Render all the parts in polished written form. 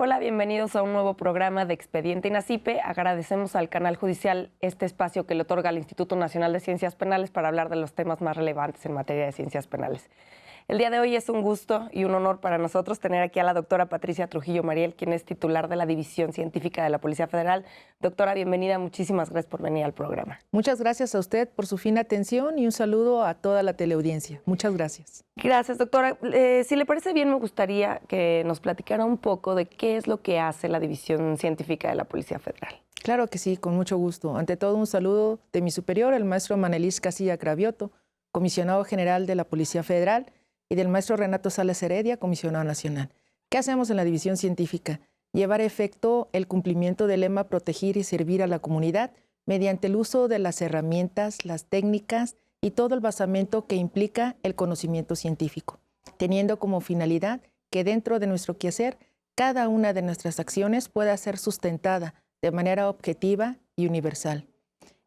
Hola, bienvenidos a un nuevo programa de Expediente INACIPE. Agradecemos al Canal Judicial este espacio que le otorga al Instituto Nacional de Ciencias Penales para hablar de los temas más relevantes en materia de ciencias penales. El día de hoy es un gusto y un honor para nosotros tener aquí a la doctora Patricia Trujillo Mariel, quien es titular de la División Científica de la Policía Federal. Doctora, bienvenida. Muchísimas gracias por venir al programa. Muchas gracias a usted por su fina atención y un saludo a toda la teleaudiencia. Muchas gracias. Gracias, doctora. Si le parece bien, me gustaría que nos platicara un poco de qué es lo que hace la División Científica de la Policía Federal. Claro que sí, con mucho gusto. Ante todo, un saludo de mi superior, el maestro Manelis Casilla Cravioto, comisionado general de la Policía Federal, y del maestro Renato Salas Heredia, comisionado nacional. ¿Qué hacemos en la División Científica? Llevar a efecto el cumplimiento del lema proteger y servir a la comunidad mediante el uso de las herramientas, las técnicas y todo el basamento que implica el conocimiento científico, teniendo como finalidad que dentro de nuestro quehacer, cada una de nuestras acciones pueda ser sustentada de manera objetiva y universal.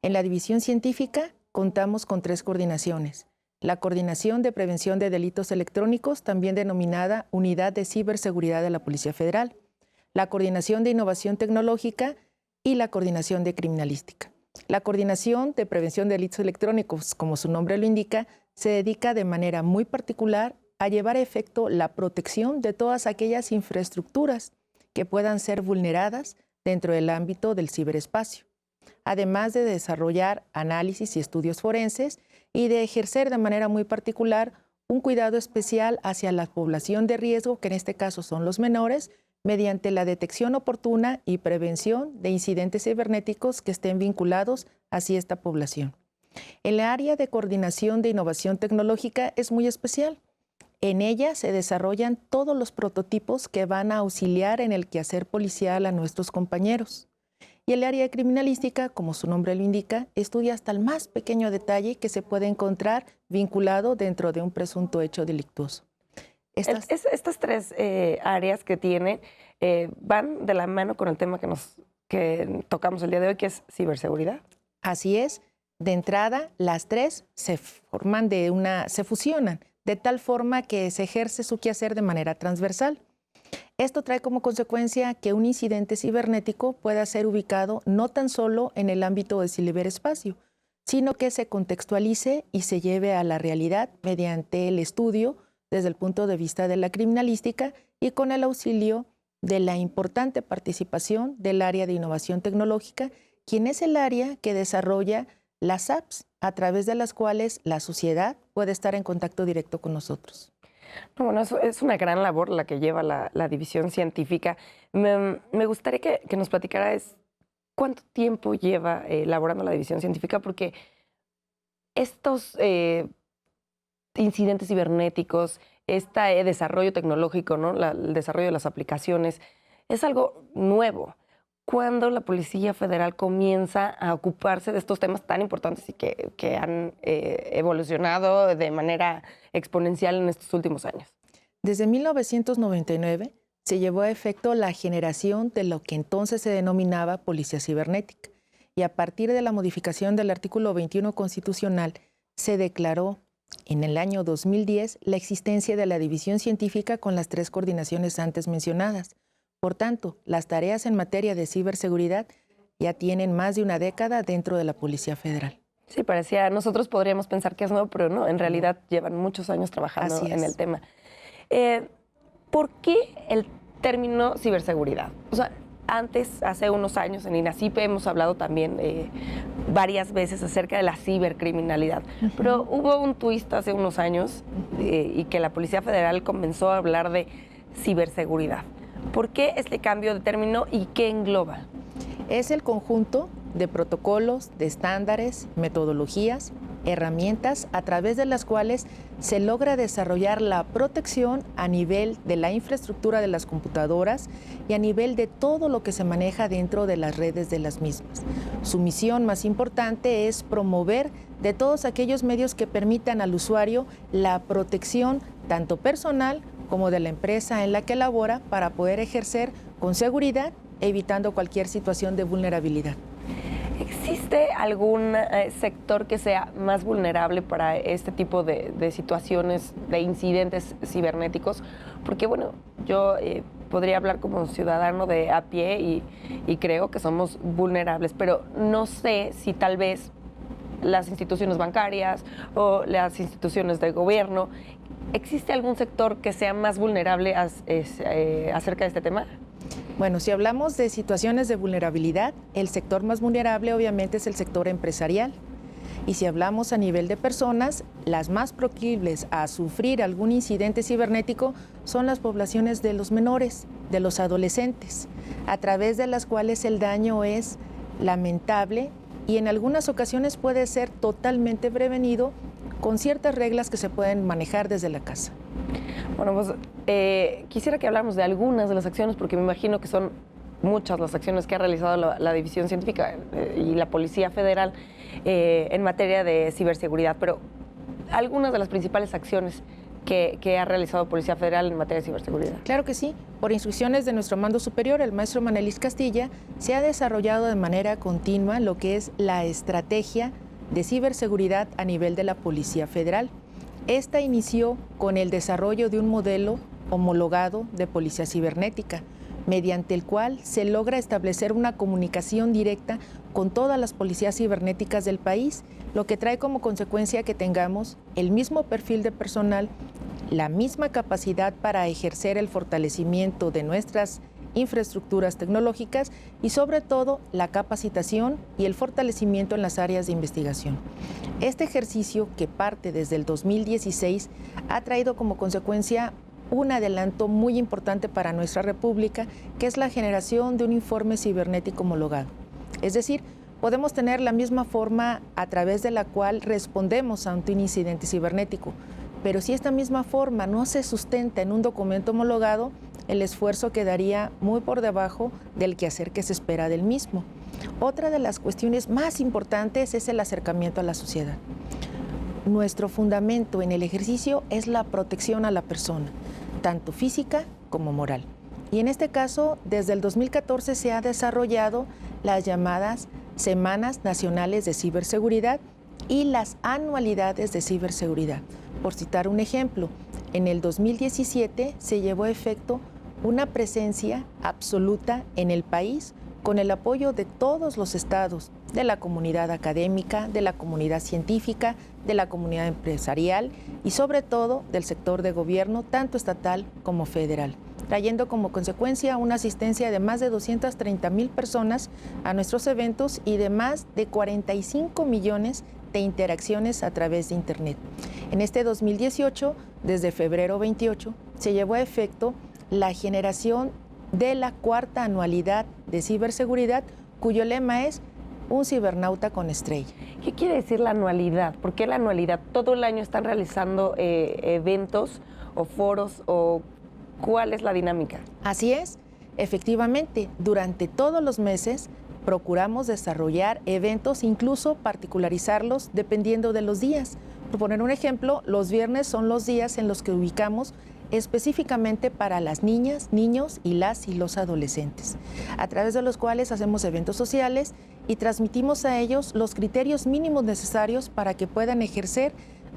En la División Científica contamos con 3 coordinaciones. La Coordinación de Prevención de Delitos Electrónicos, también denominada Unidad de Ciberseguridad de la Policía Federal, la Coordinación de Innovación Tecnológica y la Coordinación de Criminalística. La Coordinación de Prevención de Delitos Electrónicos, como su nombre lo indica, se dedica de manera muy particular a llevar a efecto la protección de todas aquellas infraestructuras que puedan ser vulneradas dentro del ámbito del ciberespacio, además de desarrollar análisis y estudios forenses y de ejercer de manera muy particular un cuidado especial hacia la población de riesgo, que en este caso son los menores, mediante la detección oportuna y prevención de incidentes cibernéticos que estén vinculados hacia esta población. El área de coordinación de innovación tecnológica es muy especial. En ella se desarrollan todos los prototipos que van a auxiliar en el quehacer policial a nuestros compañeros. Y el área de criminalística, como su nombre lo indica, estudia hasta el más pequeño detalle que se puede encontrar vinculado dentro de un presunto hecho delictuoso. Estas 3 áreas que tienen van de la mano con el tema que tocamos el día de hoy, que es ciberseguridad. Así es. De entrada, las 3 se fusionan, de tal forma que se ejerce su quehacer de manera transversal. Esto trae como consecuencia que un incidente cibernético pueda ser ubicado no tan solo en el ámbito del ciberespacio, sino que se contextualice y se lleve a la realidad mediante el estudio desde el punto de vista de la criminalística y con el auxilio de la importante participación del área de innovación tecnológica, quien es el área que desarrolla las apps a través de las cuales la sociedad puede estar en contacto directo con nosotros. Bueno, eso es una gran labor la que lleva la División Científica. Me gustaría que nos platicara cuánto tiempo lleva elaborando la División Científica, porque estos incidentes cibernéticos, este desarrollo tecnológico, ¿no? El desarrollo de las aplicaciones, es algo nuevo. ¿Cuándo la Policía Federal comienza a ocuparse de estos temas tan importantes y que han evolucionado de manera exponencial en estos últimos años? Desde 1999 se llevó a efecto la generación de lo que entonces se denominaba Policía Cibernética, y a partir de la modificación del artículo 21 constitucional se declaró en el año 2010 la existencia de la División Científica con las 3 coordinaciones antes mencionadas. Por tanto, las tareas en materia de ciberseguridad ya tienen más de una década dentro de la Policía Federal. Sí, nosotros podríamos pensar que es nuevo, pero no, en realidad llevan muchos años trabajando en el tema. ¿Por qué el término ciberseguridad? O sea, antes, hace unos años en INACIPE hemos hablado también varias veces acerca de la cibercriminalidad, pero hubo un twist hace unos años y que la Policía Federal comenzó a hablar de ciberseguridad. ¿Por qué este cambio de término y qué engloba? Es el conjunto de protocolos, de estándares, metodologías, herramientas a través de las cuales se logra desarrollar la protección a nivel de la infraestructura de las computadoras y a nivel de todo lo que se maneja dentro de las redes de las mismas. Su misión más importante es promover de todos aquellos medios que permitan al usuario la protección tanto personal como de la empresa en la que labora para poder ejercer con seguridad, evitando cualquier situación de vulnerabilidad. ¿Existe algún sector que sea más vulnerable para este tipo de situaciones, de incidentes cibernéticos? Porque, bueno, yo podría hablar como ciudadano de a pie y creo que somos vulnerables, pero no sé si tal vez las instituciones bancarias o las instituciones de gobierno, ¿existe algún sector que sea más vulnerable acerca de este tema? Bueno, si hablamos de situaciones de vulnerabilidad, el sector más vulnerable obviamente es el sector empresarial. Y si hablamos a nivel de personas, las más proclives a sufrir algún incidente cibernético son las poblaciones de los menores, de los adolescentes, a través de las cuales el daño es lamentable y en algunas ocasiones puede ser totalmente prevenido con ciertas reglas que se pueden manejar desde la casa. Bueno, pues quisiera que habláramos de algunas de las acciones, porque me imagino que son muchas las acciones que ha realizado la División Científica y la Policía Federal en materia de ciberseguridad, pero algunas de las principales acciones que ha realizado Policía Federal en materia de ciberseguridad. Claro que sí. Por instrucciones de nuestro mando superior, el maestro Manelis Castilla, se ha desarrollado de manera continua lo que es la estrategia de ciberseguridad a nivel de la Policía Federal. Esta inició con el desarrollo de un modelo homologado de policía cibernética, mediante el cual se logra establecer una comunicación directa con todas las policías cibernéticas del país, lo que trae como consecuencia que tengamos el mismo perfil de personal, la misma capacidad para ejercer el fortalecimiento de nuestras infraestructuras tecnológicas y sobre todo la capacitación y el fortalecimiento en las áreas de investigación. Este ejercicio, que parte desde el 2016, ha traído como consecuencia un adelanto muy importante para nuestra República, que es la generación de un informe cibernético homologado. Es decir, podemos tener la misma forma a través de la cual respondemos ante un incidente cibernético, pero si esta misma forma no se sustenta en un documento homologado, el esfuerzo quedaría muy por debajo del quehacer que se espera del mismo. Otra de las cuestiones más importantes es el acercamiento a la sociedad. Nuestro fundamento en el ejercicio es la protección a la persona, tanto física como moral. Y en este caso, desde el 2014 se ha desarrollado las llamadas Semanas Nacionales de Ciberseguridad y las Anualidades de Ciberseguridad. Por citar un ejemplo, en el 2017 se llevó a efecto una presencia absoluta en el país con el apoyo de todos los estados, de la comunidad académica, de la comunidad científica, de la comunidad empresarial y sobre todo del sector de gobierno, tanto estatal como federal, trayendo como consecuencia una asistencia de más de 230,000 personas a nuestros eventos y de más de 45 millones de interacciones a través de Internet. En este 2018, desde febrero 28, se llevó a efecto la generación de la 4ª anualidad de ciberseguridad, cuyo lema es un cibernauta con estrella. ¿Qué quiere decir la anualidad? ¿Por qué la anualidad? ¿Todo el año están realizando eventos o foros o cuál es la dinámica? Así es, efectivamente, durante todos los meses procuramos desarrollar eventos, incluso particularizarlos dependiendo de los días. Por poner un ejemplo, los viernes son los días en los que ubicamos específicamente para las niñas, niños y las y los adolescentes, a través de los cuales hacemos eventos sociales y transmitimos a ellos los criterios mínimos necesarios para que puedan ejercer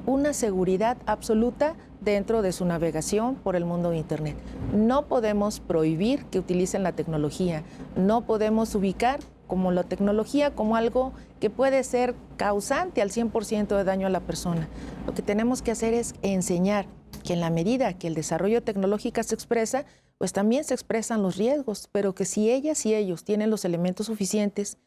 una seguridad absoluta dentro de su navegación por el mundo de Internet. No podemos prohibir que utilicen la tecnología, no podemos ubicar como la tecnología como algo que puede ser causante al 100% de daño a la persona. Lo que tenemos que hacer es enseñar que en la medida que el desarrollo tecnológico se expresa, pues también se expresan los riesgos, pero que si ellas y ellos tienen los elementos suficientes,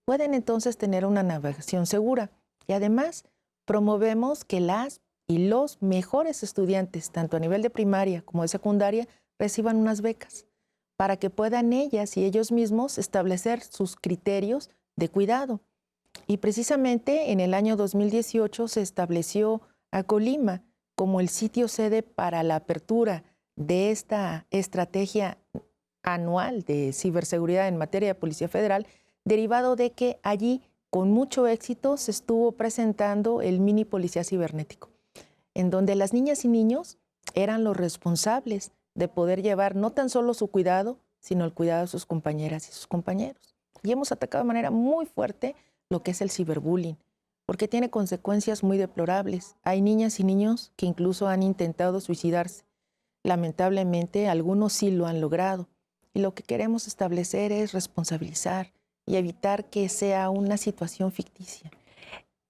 pueden entonces tener una navegación segura. Y además, promovemos que las y los mejores estudiantes, tanto a nivel de primaria como de secundaria, reciban unas becas para que puedan ellas y ellos mismos establecer sus criterios de cuidado. Y precisamente en el año 2018 se estableció a Colima como el sitio sede para la apertura de esta estrategia anual de ciberseguridad en materia de Policía Federal, derivado de que allí con mucho éxito se estuvo presentando el mini policía cibernético, en donde las niñas y niños eran los responsables de poder llevar no tan solo su cuidado, sino el cuidado de sus compañeras y sus compañeros. Y hemos atacado de manera muy fuerte lo que es el ciberbullying, porque tiene consecuencias muy deplorables. Hay niñas y niños que incluso han intentado suicidarse. lamentablemente algunos sí lo han logrado. Y lo que queremos establecer es responsabilizar y evitar que sea una situación ficticia.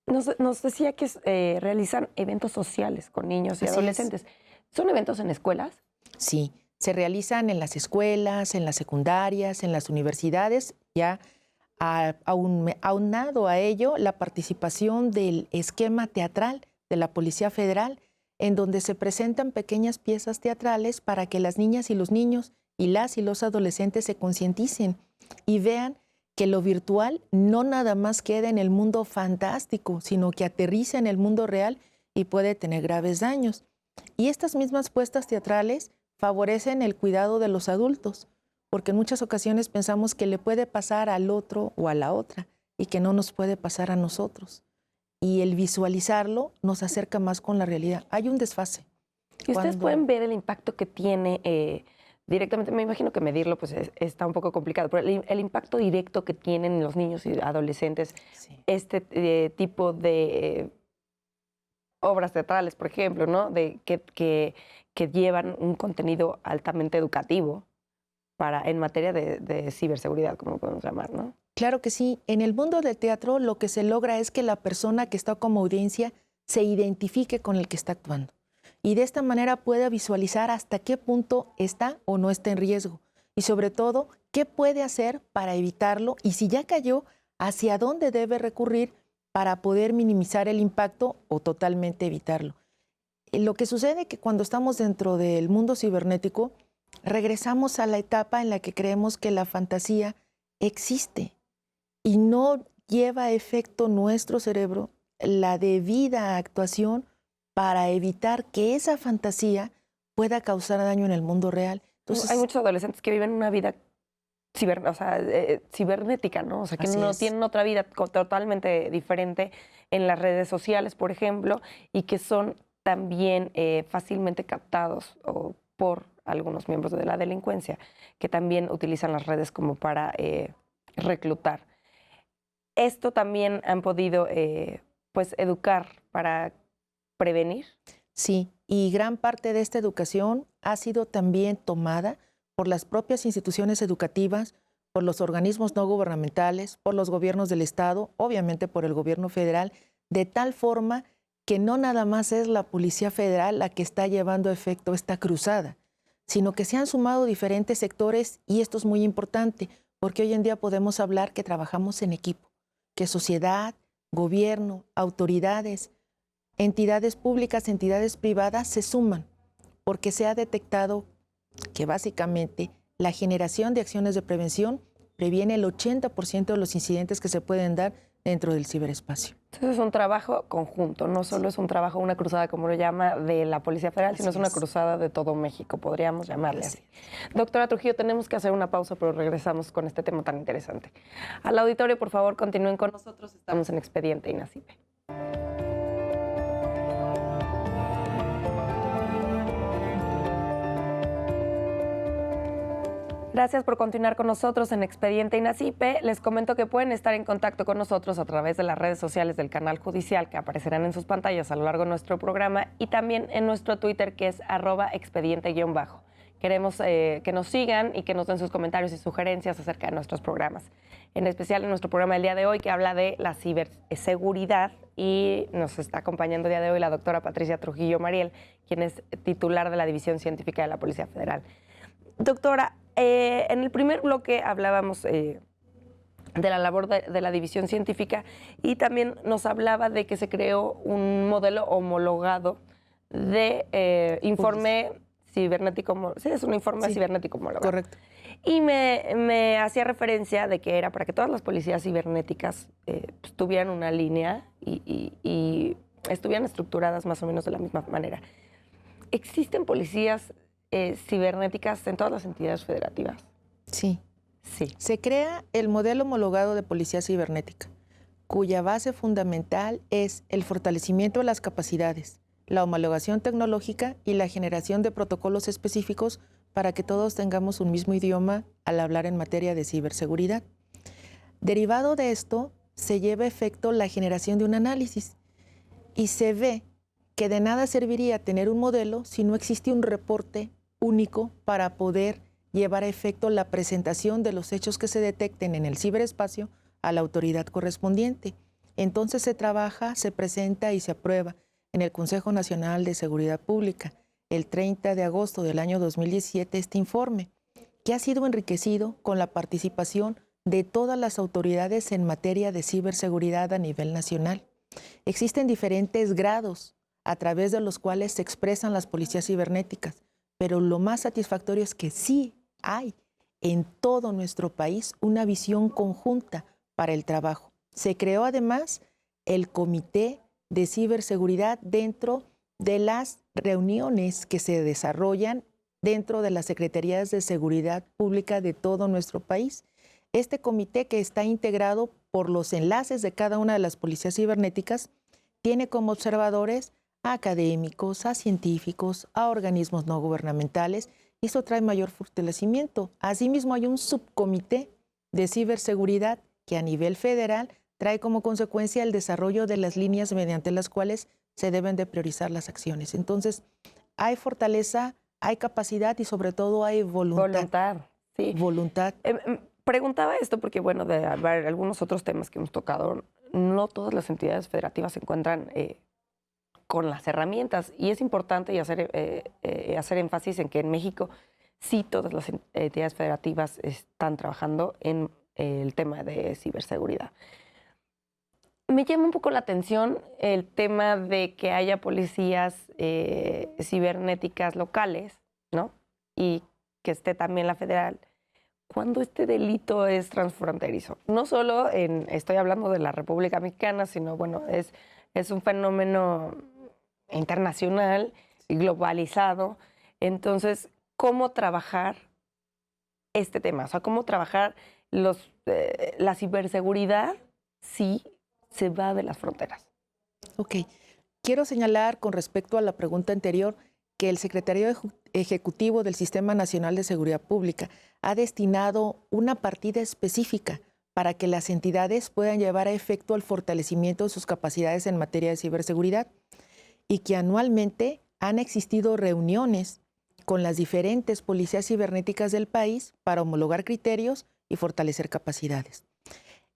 Nos decía que realizan eventos sociales con niños y adolescentes. ¿Son eventos en escuelas? Sí, se realizan en las escuelas, en las secundarias, en las universidades. Ya aunado a ello la participación del esquema teatral de la Policía Federal, en donde se presentan pequeñas piezas teatrales para que las niñas y los niños y los adolescentes se concienticen y vean que lo virtual no nada más queda en el mundo fantástico, sino que aterriza en el mundo real y puede tener graves daños. Y estas mismas puestas teatrales favorecen el cuidado de los adultos, porque en muchas ocasiones pensamos que le puede pasar al otro o a la otra y que no nos puede pasar a nosotros. Y el visualizarlo nos acerca más con la realidad. Hay un desfase. Y ustedes pueden ver el impacto que tiene directamente. Me imagino que medirlo pues está un poco complicado, pero el impacto directo que tienen los niños y adolescentes, sí, este tipo de obras teatrales, por ejemplo, ¿no? Que llevan un contenido altamente educativo en materia de ciberseguridad, como lo podemos llamar, ¿no? Claro que sí. En el mundo del teatro lo que se logra es que la persona que está como audiencia se identifique con el que está actuando. Y de esta manera pueda visualizar hasta qué punto está o no está en riesgo. Y sobre todo, qué puede hacer para evitarlo y si ya cayó, hacia dónde debe recurrir para poder minimizar el impacto o totalmente evitarlo. Lo que sucede es que cuando estamos dentro del mundo cibernético, regresamos a la etapa en la que creemos que la fantasía existe y no lleva a efecto nuestro cerebro la debida actuación para evitar que esa fantasía pueda causar daño en el mundo real. Entonces, hay muchos adolescentes que viven una vida cibernética, ¿no? O sea, que no tienen otra vida totalmente diferente en las redes sociales, por ejemplo, y que son también fácilmente captados por algunos miembros de la delincuencia, que también utilizan las redes como para reclutar. Esto también han podido pues educar para prevenir. Sí, y gran parte de esta educación ha sido también tomada por las propias instituciones educativas, por los organismos no gubernamentales, por los gobiernos del Estado, obviamente por el gobierno federal, de tal forma que no nada más es la Policía Federal la que está llevando a efecto esta cruzada, sino que se han sumado diferentes sectores y esto es muy importante, porque hoy en día podemos hablar que trabajamos en equipo, que sociedad, gobierno, autoridades, entidades públicas, entidades privadas se suman, porque se ha detectado que básicamente la generación de acciones de prevención previene el 80% de los incidentes que se pueden dar dentro del ciberespacio. Entonces es un trabajo conjunto, no solo es un trabajo, una cruzada, como lo llama, de la Policía Federal, sino es una cruzada de todo México, podríamos llamarle así. Doctora Trujillo, tenemos que hacer una pausa, pero regresamos con este tema tan interesante. Al auditorio, por favor, continúen con nosotros, estamos en Expediente INACIPE. Gracias por continuar con nosotros en Expediente INACIPE. Les comento que pueden estar en contacto con nosotros a través de las redes sociales del canal judicial que aparecerán en sus pantallas a lo largo de nuestro programa y también en nuestro Twitter que es @expediente_. Queremos que nos sigan y que nos den sus comentarios y sugerencias acerca de nuestros programas. En especial en nuestro programa del día de hoy que habla de la ciberseguridad y nos está acompañando el día de hoy la doctora Patricia Trujillo Mariel, quien es titular de la División Científica de la Policía Federal. Doctora, en el primer bloque hablábamos de la labor de la división científica y también nos hablaba de que se creó un modelo homologado de informe cibernético. Sí, es un informe cibernético homologado. Correcto. Y me hacía referencia de que era para que todas las policías cibernéticas pues, tuvieran una línea y estuvieran estructuradas más o menos de la misma manera. ¿Existen policías cibernéticas en todas las entidades federativas? Sí. Sí. Se crea el modelo homologado de policía cibernética, cuya base fundamental es el fortalecimiento de las capacidades, la homologación tecnológica y la generación de protocolos específicos para que todos tengamos un mismo idioma al hablar en materia de ciberseguridad. Derivado de esto, se lleva a efecto la generación de un análisis y se ve que de nada serviría tener un modelo si no existe un reporte único para poder llevar a efecto la presentación de los hechos que se detecten en el ciberespacio a la autoridad correspondiente. Entonces se trabaja, se presenta y se aprueba en el Consejo Nacional de Seguridad Pública el 30 de agosto del año 2017 este informe, que ha sido enriquecido con la participación de todas las autoridades en materia de ciberseguridad a nivel nacional. Existen diferentes grados a través de los cuales se expresan las policías cibernéticas, pero lo más satisfactorio es que sí hay en todo nuestro país una visión conjunta para el trabajo. Se creó además el Comité de Ciberseguridad dentro de las reuniones que se desarrollan dentro de las Secretarías de Seguridad Pública de todo nuestro país. Este comité, que está integrado por los enlaces de cada una de las policías cibernéticas, tiene como observadores a académicos, a científicos, a organismos no gubernamentales, y eso trae mayor fortalecimiento. Asimismo, hay un subcomité de ciberseguridad que a nivel federal trae como consecuencia el desarrollo de las líneas mediante las cuales se deben de priorizar las acciones. Entonces, hay fortaleza, hay capacidad y sobre todo hay voluntad. Voluntad, sí. Voluntad. Preguntaba esto porque, bueno, de haber algunos otros temas que hemos tocado, no todas las entidades federativas se encuentran con las herramientas, y es importante y hacer énfasis en que en México sí todas las entidades federativas están trabajando en el tema de ciberseguridad. Me llama un poco la atención el tema de que haya policías cibernéticas locales, ¿no? Y que esté también la federal, cuando este delito es transfronterizo. No solo estoy hablando de la República Mexicana, sino, bueno, es un fenómeno internacional y globalizado. Entonces, ¿cómo trabajar este tema? O sea, ¿cómo trabajar la ciberseguridad si se va de las fronteras? Ok. Quiero señalar con respecto a la pregunta anterior que el Secretario Ejecutivo del Sistema Nacional de Seguridad Pública ha destinado una partida específica para que las entidades puedan llevar a efecto el fortalecimiento de sus capacidades en materia de ciberseguridad, y que anualmente han existido reuniones con las diferentes policías cibernéticas del país para homologar criterios y fortalecer capacidades.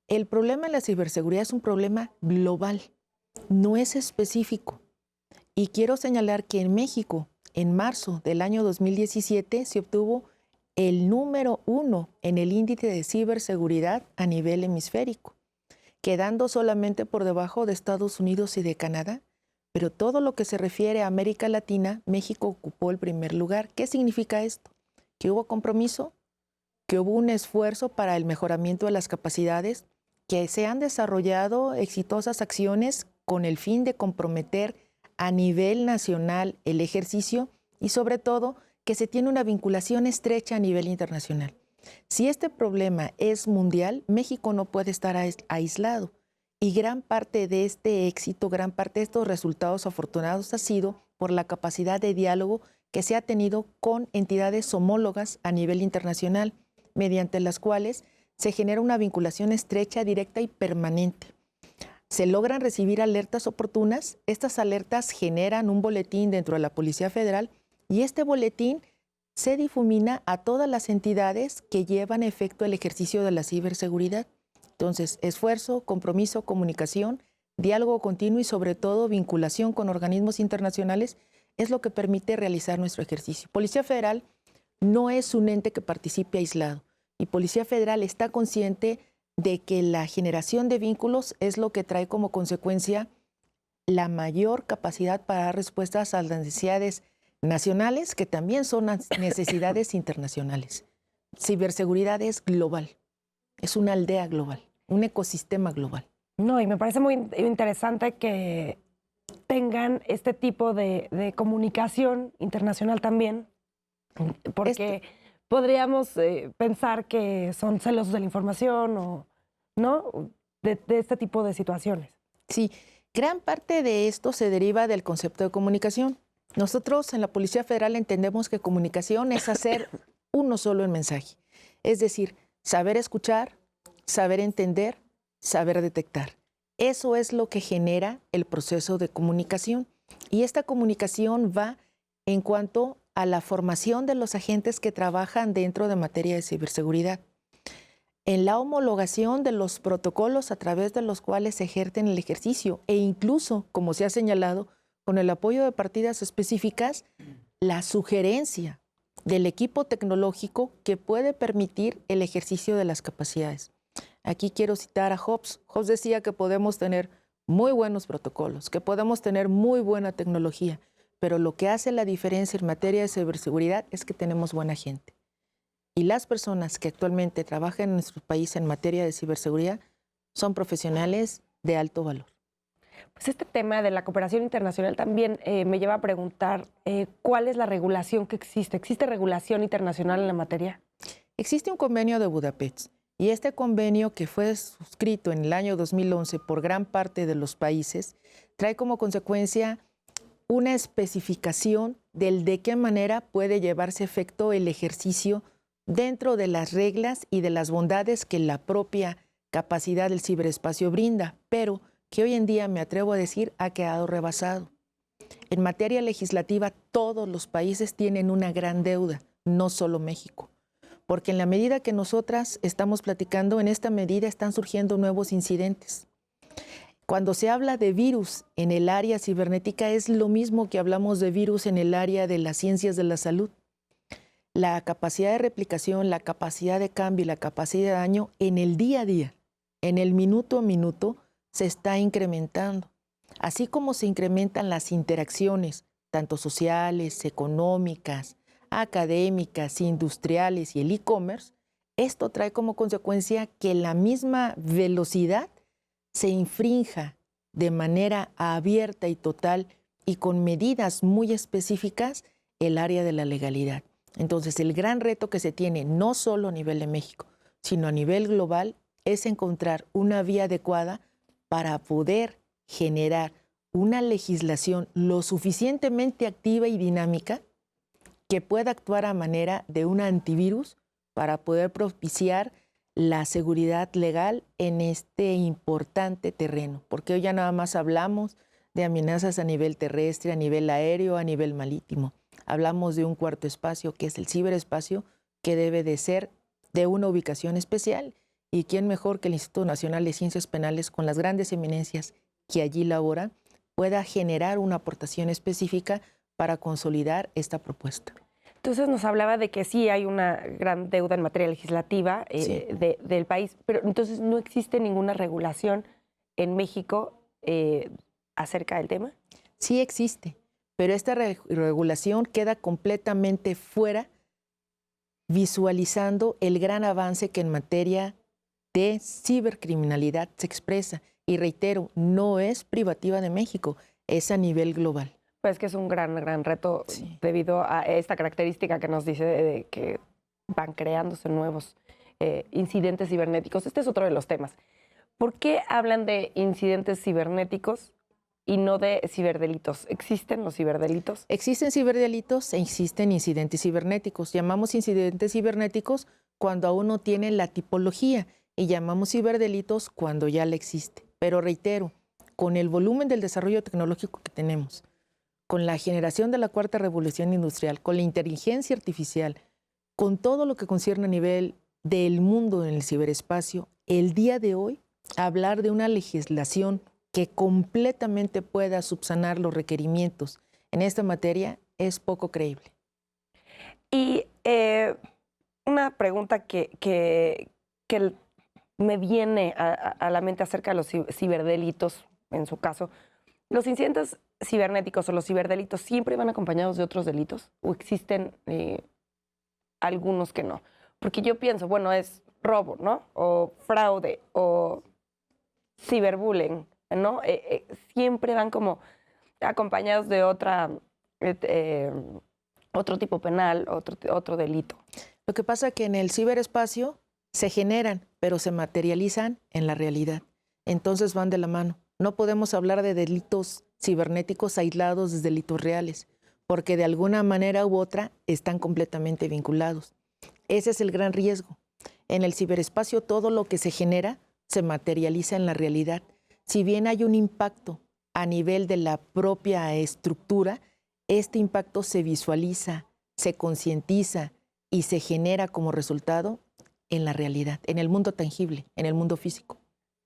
El problema de la ciberseguridad es un problema global, no es específico. Y quiero señalar que en México, en marzo del año 2017, se obtuvo el número 1 en el índice de ciberseguridad a nivel hemisférico, quedando solamente por debajo de Estados Unidos y de Canadá. Pero todo lo que se refiere a América Latina, México ocupó el primer lugar. ¿Qué significa esto? Que hubo compromiso, que hubo un esfuerzo para el mejoramiento de las capacidades, que se han desarrollado exitosas acciones con el fin de comprometer a nivel nacional el ejercicio y sobre todo que se tiene una vinculación estrecha a nivel internacional. Si este problema es mundial, México no puede estar aislado. Y gran parte de este éxito, gran parte de estos resultados afortunados ha sido por la capacidad de diálogo que se ha tenido con entidades homólogas a nivel internacional, mediante las cuales se genera una vinculación estrecha, directa y permanente. Se logran recibir alertas oportunas, estas alertas generan un boletín dentro de la Policía Federal y este boletín se difumina a todas las entidades que llevan a efecto el ejercicio de la ciberseguridad. Entonces, esfuerzo, compromiso, comunicación, diálogo continuo y sobre todo vinculación con organismos internacionales es lo que permite realizar nuestro ejercicio. Policía Federal no es un ente que participe aislado y Policía Federal está consciente de que la generación de vínculos es lo que trae como consecuencia la mayor capacidad para dar respuestas a las necesidades nacionales, que también son necesidades internacionales. Ciberseguridad es global, es una aldea global, un ecosistema global. No, y me parece muy interesante que tengan este tipo de comunicación internacional también, porque podríamos pensar que son celos de la información o ¿no? de este tipo de situaciones. Sí, gran parte de esto se deriva del concepto de comunicación. Nosotros en la Policía Federal entendemos que comunicación es hacer uno solo el mensaje. Es decir, saber escuchar, saber entender, saber detectar. Eso es lo que genera el proceso de comunicación. Y esta comunicación va en cuanto a la formación de los agentes que trabajan dentro de materia de ciberseguridad, en la homologación de los protocolos a través de los cuales se ejercen el ejercicio e incluso, como se ha señalado, con el apoyo de partidas específicas, la sugerencia del equipo tecnológico que puede permitir el ejercicio de las capacidades. Aquí quiero citar a Hobbes. Hobbes decía que podemos tener muy buenos protocolos, que podemos tener muy buena tecnología, pero lo que hace la diferencia en materia de ciberseguridad es que tenemos buena gente. Y las personas que actualmente trabajan en nuestro país en materia de ciberseguridad son profesionales de alto valor. Pues este tema de la cooperación internacional también me lleva a preguntar ¿cuál es la regulación que existe? ¿Existe regulación internacional en la materia? Existe un convenio de Budapest y este convenio, que fue suscrito en el año 2011 por gran parte de los países, trae como consecuencia una especificación del de qué manera puede llevarse a efecto el ejercicio dentro de las reglas y de las bondades que la propia capacidad del ciberespacio brinda, pero que hoy en día, me atrevo a decir, ha quedado rebasado. En materia legislativa, todos los países tienen una gran deuda, no solo México, porque en la medida que nosotras estamos platicando, en esta medida están surgiendo nuevos incidentes. Cuando se habla de virus en el área cibernética, es lo mismo que hablamos de virus en el área de las ciencias de la salud. La capacidad de replicación, la capacidad de cambio y la capacidad de daño en el día a día, en el minuto a minuto, se está incrementando. Así como se incrementan las interacciones, tanto sociales, económicas, académicas, industriales y el e-commerce, esto trae como consecuencia que la misma velocidad se infrinja de manera abierta y total y con medidas muy específicas el área de la legalidad. Entonces, el gran reto que se tiene, no solo a nivel de México, sino a nivel global, es encontrar una vía adecuada para poder generar una legislación lo suficientemente activa y dinámica que pueda actuar a manera de un antivirus para poder propiciar la seguridad legal en este importante terreno. Porque hoy ya nada más hablamos de amenazas a nivel terrestre, a nivel aéreo, a nivel marítimo. Hablamos de un cuarto espacio, que es el ciberespacio, que debe de ser de una ubicación especial. ¿Y quién mejor que el Instituto Nacional de Ciencias Penales, con las grandes eminencias que allí laboran, pueda generar una aportación específica para consolidar esta propuesta? Entonces nos hablaba de que sí hay una gran deuda en materia legislativa Sí. del país, pero entonces no existe ninguna regulación en México acerca del tema. Sí existe, pero esta regulación queda completamente fuera, visualizando el gran avance que en materia de cibercriminalidad se expresa. Y reitero, no es privativa de México, es a nivel global. Pues que es un gran reto debido a esta característica que nos dice de que van creándose nuevos incidentes cibernéticos. Este es otro de los temas. ¿Por qué hablan de incidentes cibernéticos y no de ciberdelitos? ¿Existen los ciberdelitos? Existen ciberdelitos e existen incidentes cibernéticos. Llamamos incidentes cibernéticos cuando aún no tienen la tipología y llamamos ciberdelitos cuando ya la existe. Pero reitero, con el volumen del desarrollo tecnológico que tenemos, con la generación de la cuarta revolución industrial, con la inteligencia artificial, con todo lo que concierne a nivel del mundo en el ciberespacio, el día de hoy, hablar de una legislación que completamente pueda subsanar los requerimientos en esta materia es poco creíble. Y una pregunta que me viene a la mente acerca de los ciberdelitos, en su caso, ¿los incidentes cibernéticos o los ciberdelitos siempre van acompañados de otros delitos? ¿O existen algunos que no? Porque yo pienso, bueno, es robo, ¿no? O fraude, o ciberbullying, ¿no? Siempre van como acompañados de otro tipo penal, otro delito. Lo que pasa es que en el ciberespacio se generan, pero se materializan en la realidad. Entonces van de la mano. No podemos hablar de delitos cibernéticos aislados de delitos reales, porque de alguna manera u otra están completamente vinculados. Ese es el gran riesgo. En el ciberespacio todo lo que se genera se materializa en la realidad. Si bien hay un impacto a nivel de la propia estructura, este impacto se visualiza, se concientiza y se genera como resultado en la realidad, en el mundo tangible, en el mundo físico.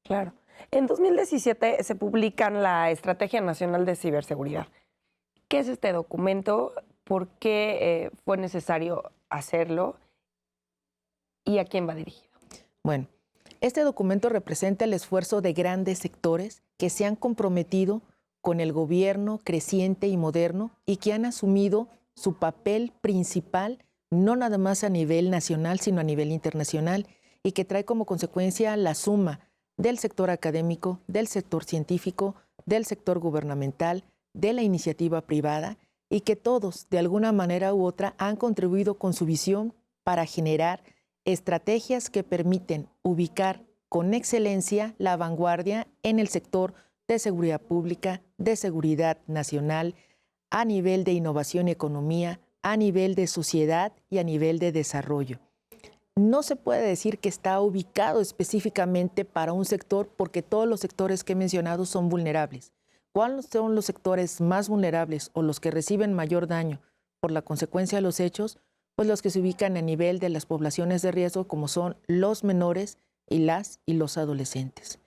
Claro. En 2017 se publican la Estrategia Nacional de Ciberseguridad. ¿Qué es este documento? ¿Por qué fue necesario hacerlo? ¿Y a quién va dirigido? Bueno, este documento representa el esfuerzo de grandes sectores que se han comprometido con el gobierno creciente y moderno y que han asumido su papel principal, no nada más a nivel nacional, sino a nivel internacional, y que trae como consecuencia la suma del sector académico, del sector científico, del sector gubernamental, de la iniciativa privada, y que todos, de alguna manera u otra, han contribuido con su visión para generar estrategias que permiten ubicar con excelencia la vanguardia en el sector de seguridad pública, de seguridad nacional, a nivel de innovación y economía, a nivel de sociedad y a nivel de desarrollo. No se puede decir que está ubicado específicamente para un sector porque todos los sectores que he mencionado son vulnerables. ¿Cuáles son los sectores más vulnerables o los que reciben mayor daño por la consecuencia de los hechos? Pues los que se ubican a nivel de las poblaciones de riesgo, como son los menores y los adolescentes.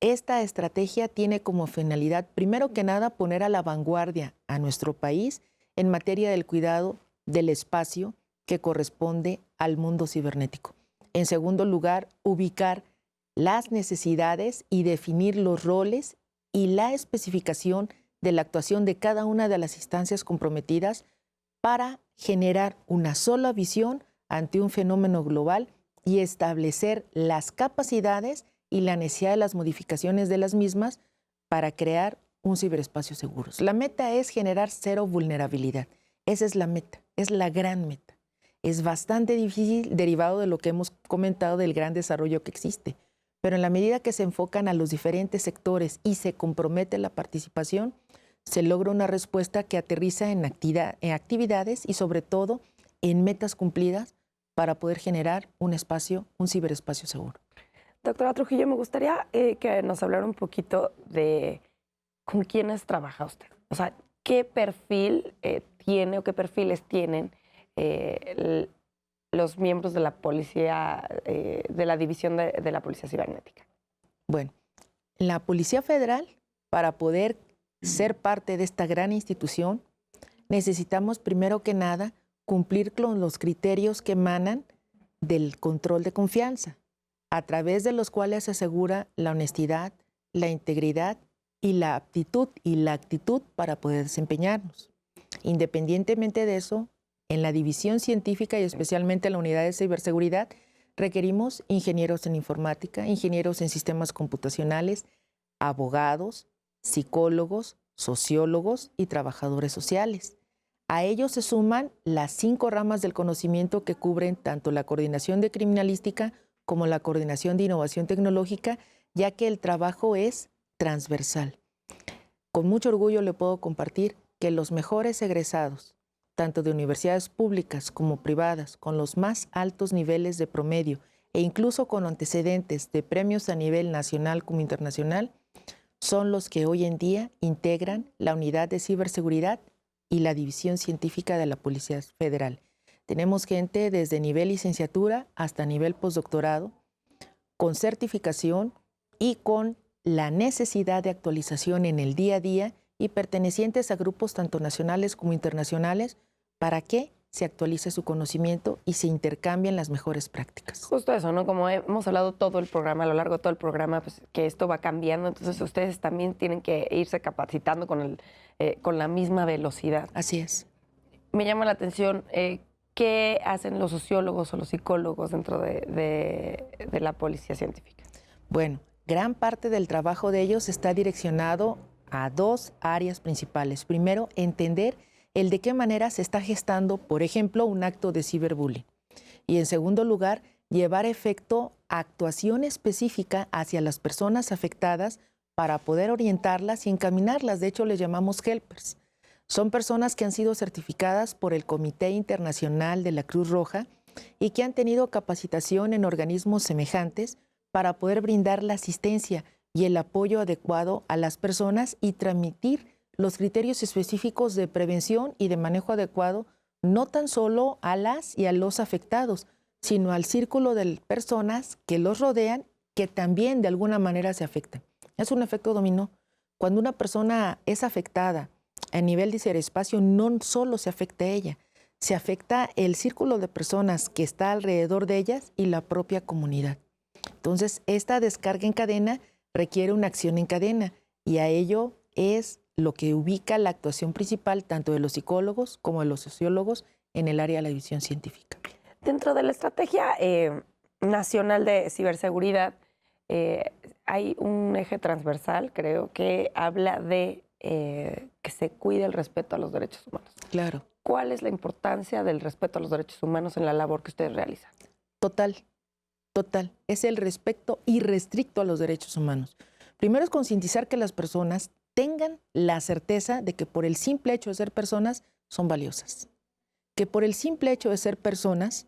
Esta estrategia tiene como finalidad, primero que nada, poner a la vanguardia a nuestro país en materia del cuidado del espacio que corresponde al mundo cibernético. En segundo lugar, ubicar las necesidades y definir los roles y la especificación de la actuación de cada una de las instancias comprometidas para generar una sola visión ante un fenómeno global y establecer las capacidades y la necesidad de las modificaciones de las mismas para crear un ciberespacio seguro. La meta es generar cero vulnerabilidad. Esa es la meta, es la gran meta. Es bastante difícil derivado de lo que hemos comentado del gran desarrollo que existe, pero en la medida que se enfocan a los diferentes sectores y se compromete la participación, se logra una respuesta que aterriza en actividades y sobre todo en metas cumplidas para poder generar un ciberespacio seguro. Doctora Trujillo, me gustaría que nos hablara un poquito de con quiénes trabaja usted. O sea, ¿qué perfil tiene o qué perfiles tienen los miembros de la policía, de la división de la Policía Cibernética? Bueno, la Policía Federal, para poder ser parte de esta gran institución, necesitamos primero que nada cumplir con los criterios que emanan del control de confianza, a través de los cuales se asegura la honestidad, la integridad y la aptitud y la actitud para poder desempeñarnos. Independientemente de eso, en la división científica y especialmente en la unidad de ciberseguridad, requerimos ingenieros en informática, ingenieros en sistemas computacionales, abogados, psicólogos, sociólogos y trabajadores sociales. A ellos se suman las 5 ramas del conocimiento que cubren tanto la coordinación de criminalística como la coordinación de innovación tecnológica, ya que el trabajo es transversal. Con mucho orgullo le puedo compartir que los mejores egresados, tanto de universidades públicas como privadas, con los más altos niveles de promedio e incluso con antecedentes de premios a nivel nacional como internacional, son los que hoy en día integran la unidad de ciberseguridad y la división científica de la Policía Federal. Tenemos gente desde nivel licenciatura hasta nivel postdoctorado, con certificación y con la necesidad de actualización en el día a día y pertenecientes a grupos tanto nacionales como internacionales para que se actualice su conocimiento y se intercambien las mejores prácticas. Justo eso, ¿no? Como hemos hablado todo el programa, a lo largo de todo el programa, pues, que esto va cambiando, entonces ustedes también tienen que irse capacitando con la misma velocidad. Así es. Me llama la atención qué hacen los sociólogos o los psicólogos dentro de la policía científica. Bueno, gran parte del trabajo de ellos está direccionado a 2 áreas principales. Primero, entender el de qué manera se está gestando, por ejemplo, un acto de ciberbullying. Y en segundo lugar, llevar a efecto actuación específica hacia las personas afectadas para poder orientarlas y encaminarlas. De hecho, les llamamos helpers. Son personas que han sido certificadas por el Comité Internacional de la Cruz Roja y que han tenido capacitación en organismos semejantes para poder brindar la asistencia y el apoyo adecuado a las personas y transmitir los criterios específicos de prevención y de manejo adecuado no tan solo a las y a los afectados, sino al círculo de personas que los rodean, que también de alguna manera se afectan. Es un efecto dominó. Cuando una persona es afectada a nivel de ciberespacio, no solo se afecta a ella, se afecta el círculo de personas que está alrededor de ellas y la propia comunidad. Entonces, esta descarga en cadena requiere una acción en cadena y a ello es lo que ubica la actuación principal tanto de los psicólogos como de los sociólogos en el área de la división científica. Dentro de la estrategia nacional de ciberseguridad hay un eje transversal, creo, que habla de que se cuide el respeto a los derechos humanos. Claro. ¿Cuál es la importancia del respeto a los derechos humanos en la labor que ustedes realizan? Total. Es el respeto irrestricto a los derechos humanos. Primero es concientizar que las personas tengan la certeza de que por el simple hecho de ser personas son valiosas. Que por el simple hecho de ser personas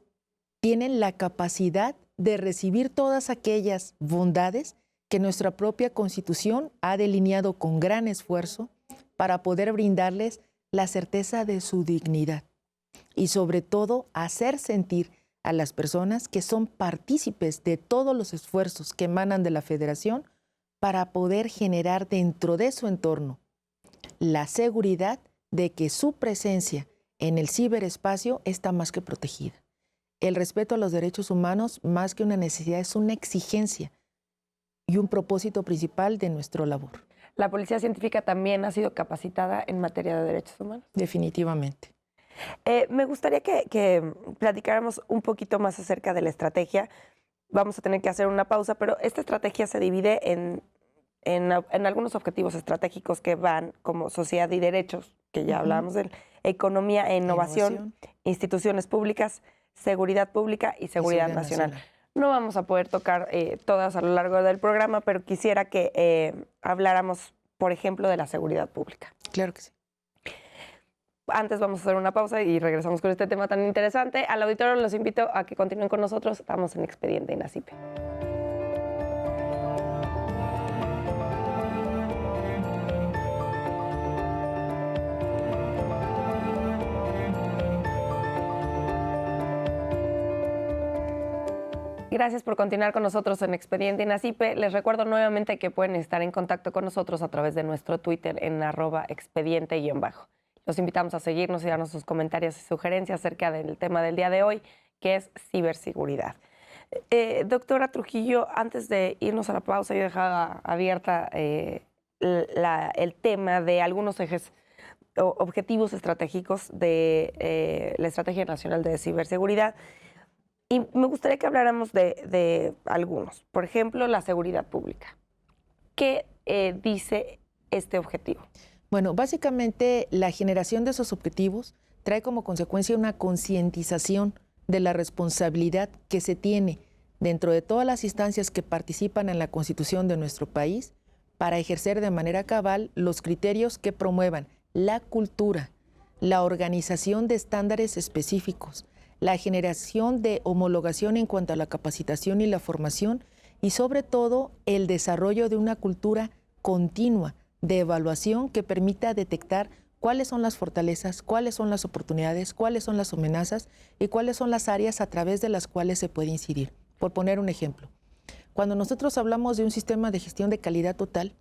tienen la capacidad de recibir todas aquellas bondades que nuestra propia Constitución ha delineado con gran esfuerzo para poder brindarles la certeza de su dignidad y sobre todo hacer sentir a las personas que son partícipes de todos los esfuerzos que emanan de la Federación para poder generar dentro de su entorno la seguridad de que su presencia en el ciberespacio está más que protegida. El respeto a los derechos humanos, más que una necesidad, es una exigencia y un propósito principal de nuestra labor. ¿La Policía Científica también ha sido capacitada en materia de derechos humanos? Definitivamente. Me gustaría que platicáramos un poquito más acerca de la estrategia. Vamos a tener que hacer una pausa, pero esta estrategia se divide en algunos objetivos estratégicos que van como sociedad y derechos, que ya hablábamos de economía e innovación, instituciones públicas, seguridad pública y seguridad nacional. No vamos a poder tocar todas a lo largo del programa, pero quisiera que habláramos, por ejemplo, de la seguridad pública. Claro que sí. Antes vamos a hacer una pausa y regresamos con este tema tan interesante. Al auditorio los invito a que continúen con nosotros. Estamos en Expediente INACIPE. Gracias por continuar con nosotros en Expediente INACIPE. Les recuerdo nuevamente que pueden estar en contacto con nosotros a través de nuestro Twitter en @expediente_. Los invitamos a seguirnos y darnos sus comentarios y sugerencias acerca del tema del día de hoy, que es ciberseguridad. Doctora Trujillo, antes de irnos a la pausa, yo dejaba abierta el tema de algunos ejes o objetivos estratégicos de la Estrategia Nacional de Ciberseguridad. Y me gustaría que habláramos de algunos. Por ejemplo, la seguridad pública. ¿Qué dice este objetivo? Bueno, básicamente la generación de esos objetivos trae como consecuencia una concientización de la responsabilidad que se tiene dentro de todas las instancias que participan en la Constitución de nuestro país para ejercer de manera cabal los criterios que promuevan la cultura, la organización de estándares específicos, la generación de homologación en cuanto a la capacitación y la formación y sobre todo el desarrollo de una cultura continua de evaluación que permita detectar cuáles son las fortalezas, cuáles son las oportunidades, cuáles son las amenazas y cuáles son las áreas a través de las cuales se puede incidir. Por poner un ejemplo, cuando nosotros hablamos de un sistema de gestión de calidad total,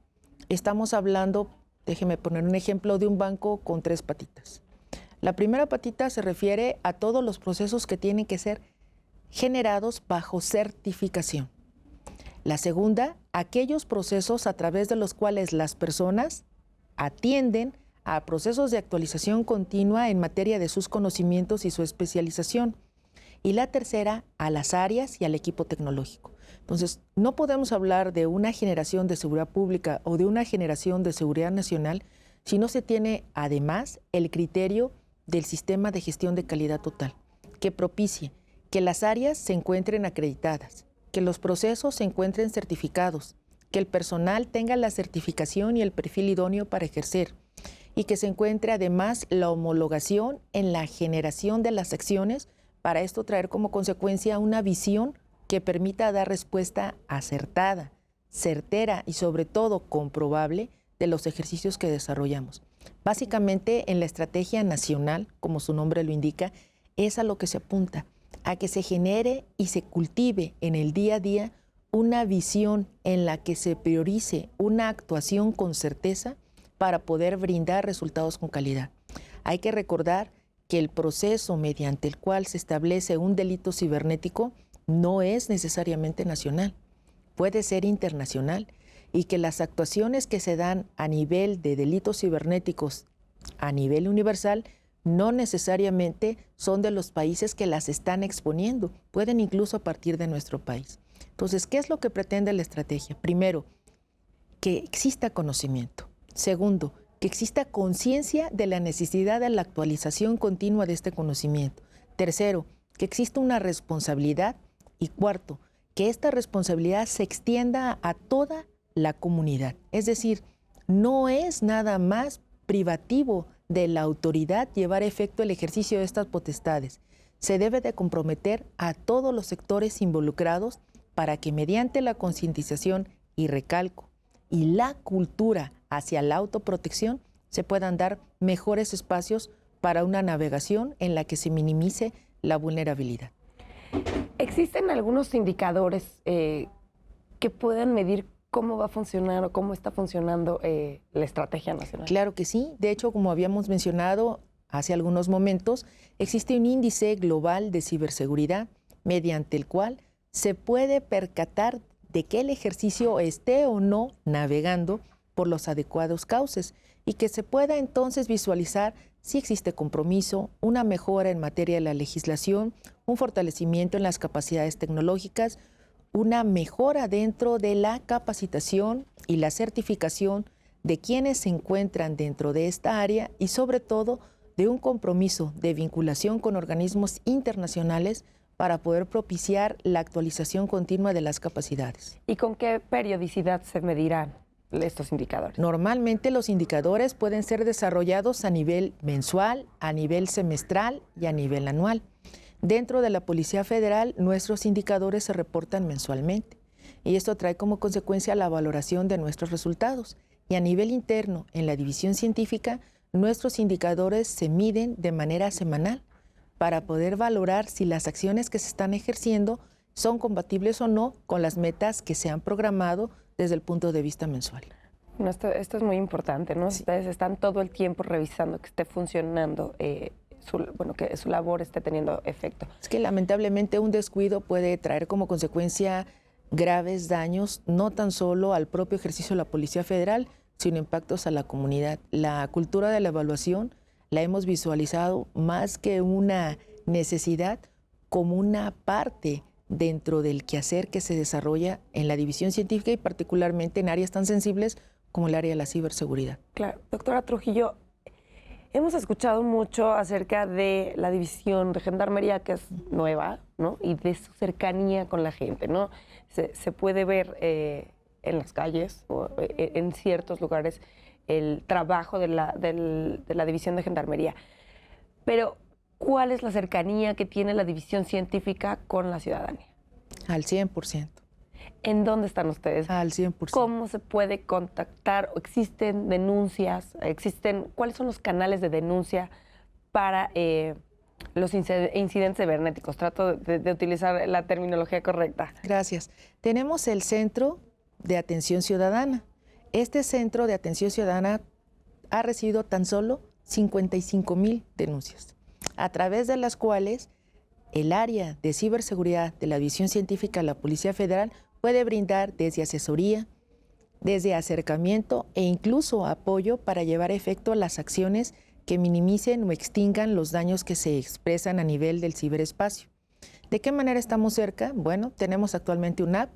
estamos hablando, déjeme poner un ejemplo, de un banco con 3 patitas. La primera patita se refiere a todos los procesos que tienen que ser generados bajo certificación. La segunda, aquellos procesos a través de los cuales las personas atienden a procesos de actualización continua en materia de sus conocimientos y su especialización. Y la tercera, a las áreas y al equipo tecnológico. Entonces, no podemos hablar de una generación de seguridad pública o de una generación de seguridad nacional si no se tiene además el criterio del sistema de gestión de calidad total, que propicie que las áreas se encuentren acreditadas, que los procesos se encuentren certificados, que el personal tenga la certificación y el perfil idóneo para ejercer y que se encuentre además la homologación en la generación de las acciones para esto traer como consecuencia una visión que permita dar respuesta acertada, certera y sobre todo comprobable de los ejercicios que desarrollamos. Básicamente, en la estrategia nacional, como su nombre lo indica, es a lo que se apunta, a que se genere y se cultive en el día a día una visión en la que se priorice una actuación con certeza para poder brindar resultados con calidad. Hay que recordar que el proceso mediante el cual se establece un delito cibernético no es necesariamente nacional, puede ser internacional, y que las actuaciones que se dan a nivel de delitos cibernéticos a nivel universal no necesariamente son de los países que las están exponiendo, pueden incluso partir de nuestro país. Entonces, ¿qué es lo que pretende la estrategia? Primero, que exista conocimiento. Segundo, que exista conciencia de la necesidad de la actualización continua de este conocimiento. Tercero, que exista una responsabilidad. Y cuarto, que esta responsabilidad se extienda a toda la comunidad. Es decir, no es nada más privativo de la autoridad llevar a efecto el ejercicio de estas potestades. Se debe de comprometer a todos los sectores involucrados para que mediante la concientización, y recalco, y la cultura hacia la autoprotección, se puedan dar mejores espacios para una navegación en la que se minimice la vulnerabilidad. ¿Existen algunos indicadores que puedan medir cómo va a funcionar o cómo está funcionando la estrategia nacional? Claro que sí. De hecho, como habíamos mencionado hace algunos momentos, existe un índice global de ciberseguridad mediante el cual se puede percatar de que el ejercicio esté o no navegando por los adecuados cauces y que se pueda entonces visualizar si existe compromiso, una mejora en materia de la legislación, un fortalecimiento en las capacidades tecnológicas, una mejora dentro de la capacitación y la certificación de quienes se encuentran dentro de esta área y sobre todo de un compromiso de vinculación con organismos internacionales para poder propiciar la actualización continua de las capacidades. ¿Y con qué periodicidad se medirán estos indicadores? Normalmente los indicadores pueden ser desarrollados a nivel mensual, a nivel semestral y a nivel anual. Dentro de la Policía Federal, nuestros indicadores se reportan mensualmente y esto trae como consecuencia la valoración de nuestros resultados. Y a nivel interno, en la división científica, nuestros indicadores se miden de manera semanal para poder valorar si las acciones que se están ejerciendo son compatibles o no con las metas que se han programado desde el punto de vista mensual. Bueno, esto es muy importante, ¿no? Sí. Ustedes están todo el tiempo revisando que esté funcionando, que su labor esté teniendo efecto. Es que lamentablemente un descuido puede traer como consecuencia graves daños, no tan solo al propio ejercicio de la Policía Federal, sino impactos a la comunidad. La cultura de la evaluación la hemos visualizado más que una necesidad como una parte dentro del quehacer que se desarrolla en la división científica y particularmente en áreas tan sensibles como el área de la ciberseguridad. Claro. Doctora Trujillo, hemos escuchado mucho acerca de la división de Gendarmería, que es nueva, ¿no? Y de su cercanía con la gente, ¿no? Se puede ver en las calles o en ciertos lugares el trabajo de la división de Gendarmería. Pero, ¿cuál es la cercanía que tiene la división científica con la ciudadanía? Al 100%. ¿En dónde están ustedes? Al 100%. ¿Cómo se puede contactar? ¿Existen denuncias? ¿Cuáles son los canales de denuncia para los incidentes cibernéticos? Trato de utilizar la terminología correcta. Gracias. Tenemos el Centro de Atención Ciudadana. Este Centro de Atención Ciudadana ha recibido tan solo 55,000 denuncias, a través de las cuales el área de ciberseguridad de la División Científica de la Policía Federal puede brindar desde asesoría, desde acercamiento e incluso apoyo para llevar a efecto las acciones que minimicen o extingan los daños que se expresan a nivel del ciberespacio. ¿De qué manera estamos cerca? Bueno, tenemos actualmente una app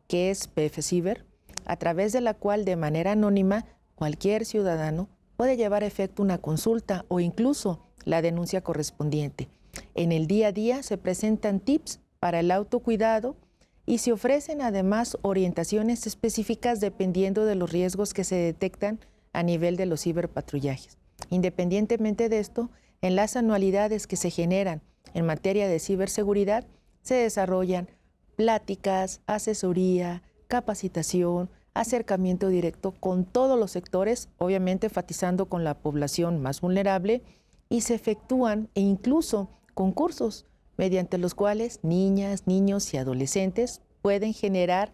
que es PF Ciber, a través de la cual de manera anónima cualquier ciudadano puede llevar a efecto una consulta o incluso la denuncia correspondiente. En el día a día se presentan tips para el autocuidado y se ofrecen además orientaciones específicas dependiendo de los riesgos que se detectan a nivel de los ciberpatrullajes. Independientemente de esto, en las anualidades que se generan en materia de ciberseguridad se desarrollan pláticas, asesoría, capacitación, acercamiento directo con todos los sectores, obviamente enfatizando con la población más vulnerable, y se efectúan e incluso concursos mediante los cuales niñas, niños y adolescentes pueden generar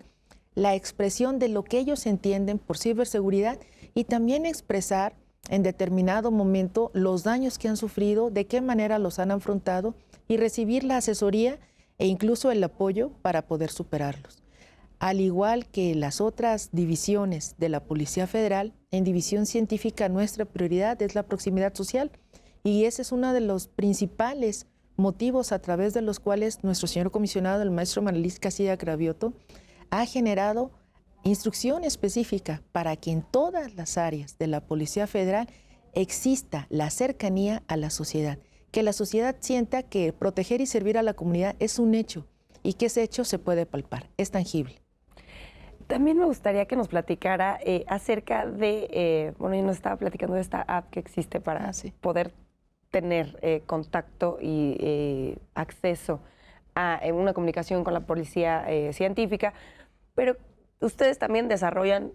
la expresión de lo que ellos entienden por ciberseguridad y también expresar en determinado momento los daños que han sufrido, de qué manera los han afrontado y recibir la asesoría e incluso el apoyo para poder superarlos. Al igual que las otras divisiones de la Policía Federal, en División Científica nuestra prioridad es la proximidad social y ese es uno de los principales motivos a través de los cuales nuestro señor comisionado, el maestro Manelis Casilla Cravioto, ha generado instrucción específica para que en todas las áreas de la Policía Federal exista la cercanía a la sociedad, que la sociedad sienta que proteger y servir a la comunidad es un hecho y que ese hecho se puede palpar, es tangible. También me gustaría que nos platicara acerca de, bueno, yo nos estaba platicando de esta app que existe para poder tener contacto y acceso a una comunicación con la policía científica, pero ustedes también desarrollan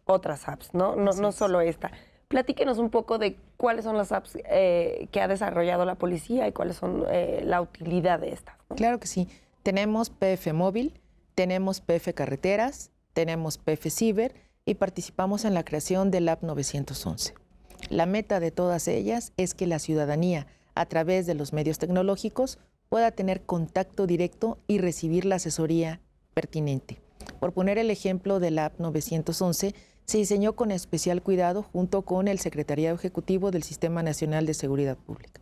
otras apps, ¿no? No solo esta. Platíquenos un poco de cuáles son las apps que ha desarrollado la policía y cuáles son la utilidad de estas, ¿no? Claro que sí. Tenemos PF Móvil, tenemos PF Carreteras, tenemos PF Ciber y participamos en la creación del app 911. La meta de todas ellas es que la ciudadanía, a través de los medios tecnológicos, pueda tener contacto directo y recibir la asesoría pertinente. Por poner el ejemplo de la app 911, se diseñó con especial cuidado junto con el Secretariado Ejecutivo del Sistema Nacional de Seguridad Pública.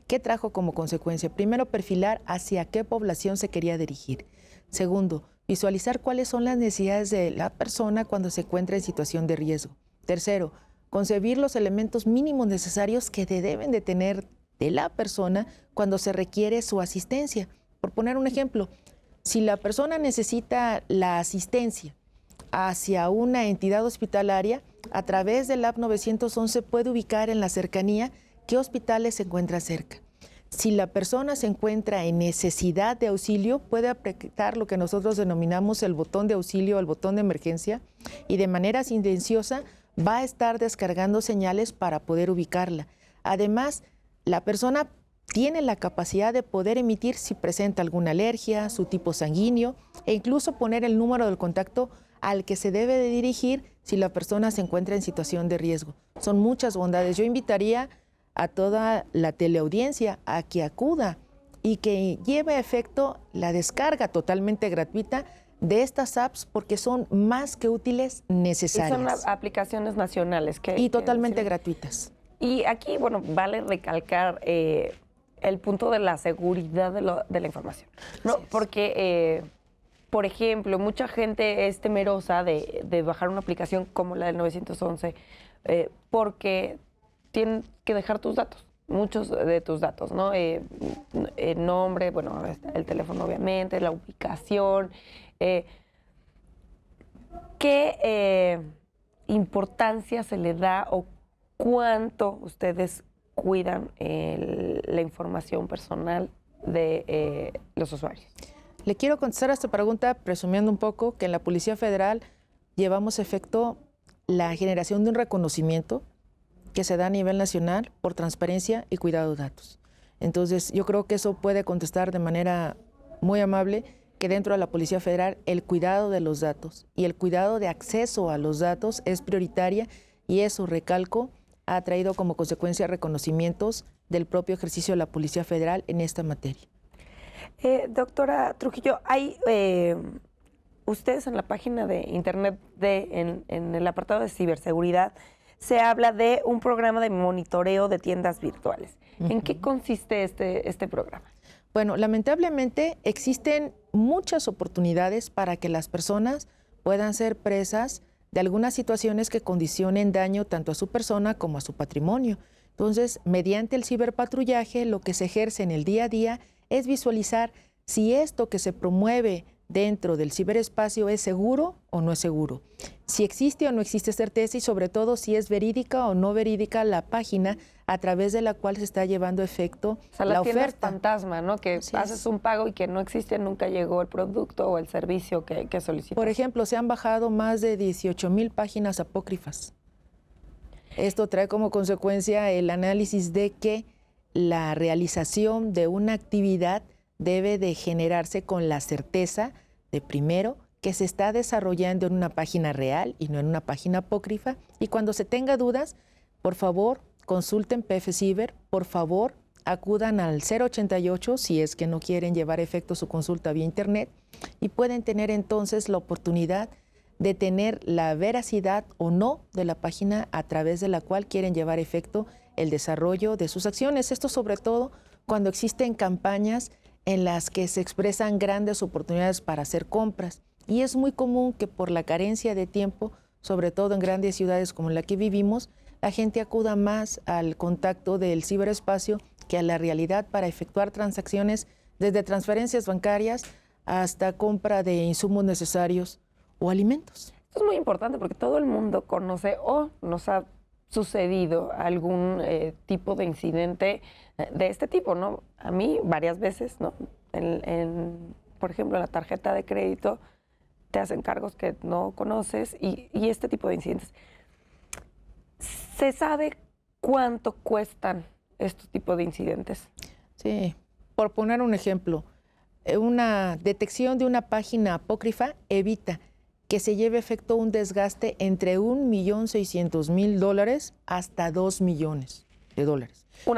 ¿Qué trajo como consecuencia? Primero, perfilar hacia qué población se quería dirigir. Segundo, visualizar cuáles son las necesidades de la persona cuando se encuentra en situación de riesgo. Tercero, concebir los elementos mínimos necesarios que deben de tener de la persona cuando se requiere su asistencia. Por poner un ejemplo, si la persona necesita la asistencia hacia una entidad hospitalaria, a través del app 911 puede ubicar en la cercanía qué hospitales se encuentran cerca. Si la persona se encuentra en necesidad de auxilio, puede apretar lo que nosotros denominamos el botón de auxilio, el botón de emergencia, y de manera silenciosa va a estar descargando señales para poder ubicarla. Además, la persona tiene la capacidad de poder emitir si presenta alguna alergia, su tipo sanguíneo e incluso poner el número del contacto al que se debe de dirigir si la persona se encuentra en situación de riesgo. Son muchas bondades. Yo invitaría a toda la teleaudiencia a que acuda y que lleve a efecto la descarga totalmente gratuita de estas apps porque son más que útiles, necesarias. Y son aplicaciones nacionales. Y totalmente gratuitas. Y aquí, bueno, vale recalcar el punto de la seguridad de la información, ¿no? Porque, por ejemplo, mucha gente es temerosa de bajar una aplicación como la del 911 porque tienen que dejar tus datos, muchos de tus datos, ¿no? El nombre, bueno, el teléfono obviamente, la ubicación. ¿Qué importancia se le da o cuánto ustedes cuidan la información personal de los usuarios? Le quiero contestar a esta pregunta presumiendo un poco que en la Policía Federal llevamos a efecto la generación de un reconocimiento que se da a nivel nacional por transparencia y cuidado de datos. Entonces, yo creo que eso puede contestar de manera muy amable que dentro de la Policía Federal el cuidado de los datos y el cuidado de acceso a los datos es prioritaria y eso, recalco, ha traído como consecuencia reconocimientos del propio ejercicio de la Policía Federal en esta materia. Doctora Trujillo, hay ustedes en la página de internet en el apartado de ciberseguridad se habla de un programa de monitoreo de tiendas virtuales. ¿En qué consiste este programa? Bueno, lamentablemente existen muchas oportunidades para que las personas puedan ser presas de algunas situaciones que condicionen daño tanto a su persona como a su patrimonio. Entonces, mediante el ciberpatrullaje, lo que se ejerce en el día a día es visualizar si esto que se promueve dentro del ciberespacio es seguro o no es seguro, si existe o no existe certeza y sobre todo si es verídica o no verídica la página a través de la cual se está llevando a efecto la oferta. Fantasma, ¿no? Que haces un pago y que no existe, nunca llegó el producto o el servicio que solicitas. Por ejemplo, se han bajado más de 18,000 páginas apócrifas. Esto trae como consecuencia el análisis de que la realización de una actividad debe de generarse con la certeza de, primero, que se está desarrollando en una página real y no en una página apócrifa. Y cuando se tenga dudas, por favor, consulten PF Ciber, por favor, acudan al 088 si es que no quieren llevar a efecto su consulta vía internet y pueden tener entonces la oportunidad de tener la veracidad o no de la página a través de la cual quieren llevar a efecto el desarrollo de sus acciones. Esto sobre todo cuando existen campañas en las que se expresan grandes oportunidades para hacer compras. Y es muy común que por la carencia de tiempo, sobre todo en grandes ciudades como la que vivimos, la gente acuda más al contacto del ciberespacio que a la realidad para efectuar transacciones desde transferencias bancarias hasta compra de insumos necesarios o alimentos. Esto es muy importante porque todo el mundo conoce o nos ha sucedido algún tipo de incidente de este tipo, ¿no? A mí varias veces, ¿no? Por ejemplo, en la tarjeta de crédito te hacen cargos que no conoces y este tipo de incidentes. ¿Se sabe cuánto cuestan estos tipos de incidentes? Sí, por poner un ejemplo, una detección de una página apócrifa evita que se lleve a efecto un desgaste entre $1.600.000 hasta $2 millones. Una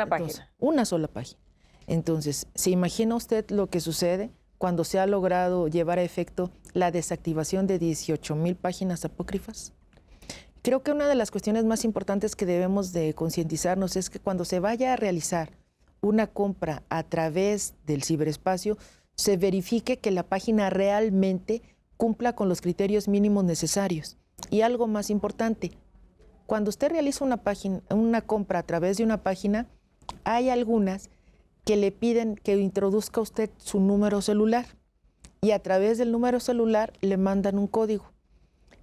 Entonces, página. Una sola página. Entonces, ¿se imagina usted lo que sucede cuando se ha logrado llevar a efecto la desactivación de 18,000 páginas apócrifas? Creo que una de las cuestiones más importantes que debemos de concientizarnos es que cuando se vaya a realizar una compra a través del ciberespacio, se verifique que la página realmente cumpla con los criterios mínimos necesarios. Y algo más importante, cuando usted realiza una compra a través de una página, hay algunas que le piden que introduzca usted su número celular y a través del número celular le mandan un código.